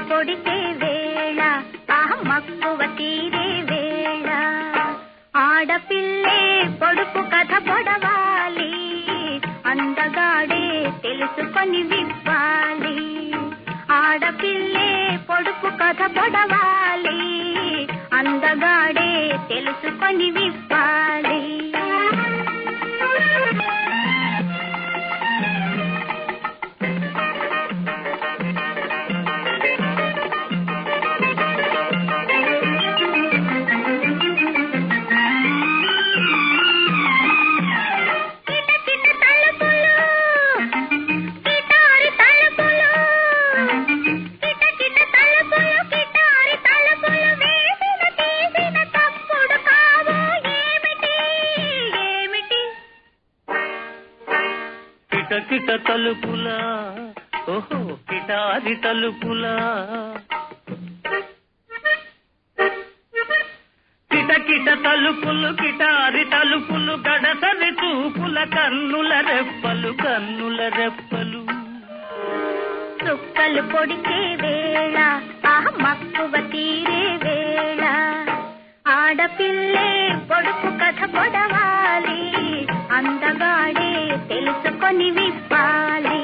పొడిచే వేళ మక్కువ తీరే వేళ ఆడపిల్లే పొడుపు కథ పొడవాలి అందగాడే తెలుసుకొని విప్పాలి ఆడపిల్లే పొడుపు కథ పొడవాలి అందగాడే తెలుసుకొని విప్పాలి కిట తలుపులా ఓహో కిటారి తలుపులా కిట తలుపులు కిటారి తలుపులు గడసరి చూపుల కన్నుల రెప్పలు చుక్కలు పొడిచే వేళ మక్కువ తీరే వేళ ఆడపిల్లే పొడుపు కథ పొడవాలి అందగాడే తెలుసుకొని విప్పాలి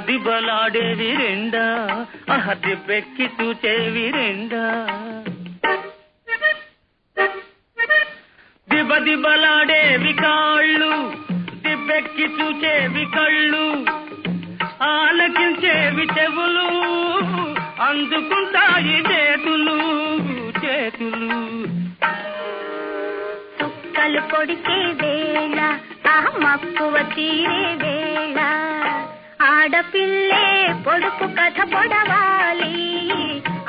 దిబలాడేవి రెండా దిబ్బెక్కి చూచేవి రెండా దిబలాడేవి కాళ్ళు దిబ్బెక్కి చూచేవి కళ్ళు ఆలకించేవి చెవులు అందుకుంటాయి చేతులు చుక్కలు పొడిచే వేళ మక్కువ తీరే వేళ ఆడపిల్లే పొడుపు కథ పొడవాలి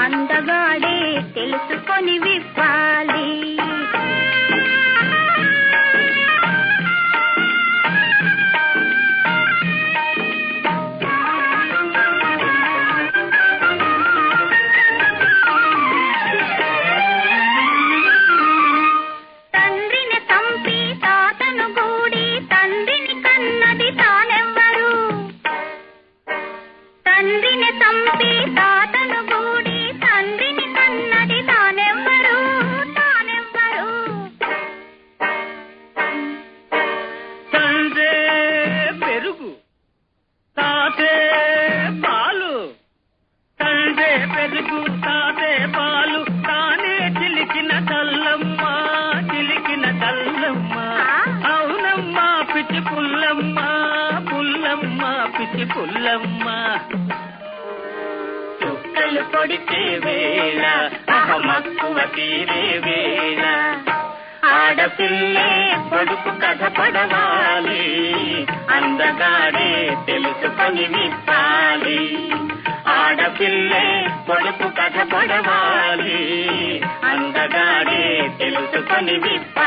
అందగాడే తెలుసుకొని విప్పాలి తండ్రిని చంపి తాతను గూడి తండ్రిని కన్నది తానెవ్వరు తండ్రిని చంపి తాతను గూడి తండ్రిని కన్నది తానెవ్వరు తండ్రే పెరుగు తాతే పాలు తండ్రే పెరుగు తాతే పాలు తానే చిలికిన చల్లమ్మ అవునమ్మా పిచ్చి పుల్లమ్మ పిచ్చి పుల్లమ్మ చుక్కలు పొడిచే వేళ మక్కువ తీరే వేళ ఆడపిల్లే పొడుపు కథ పడవాలి అందగాడే తెలుసుకొని విప్పాలి ఆడపిల్లే పొడుపు కథ పడవాలి అందగాడే తెలుసుకొని విప్పాలి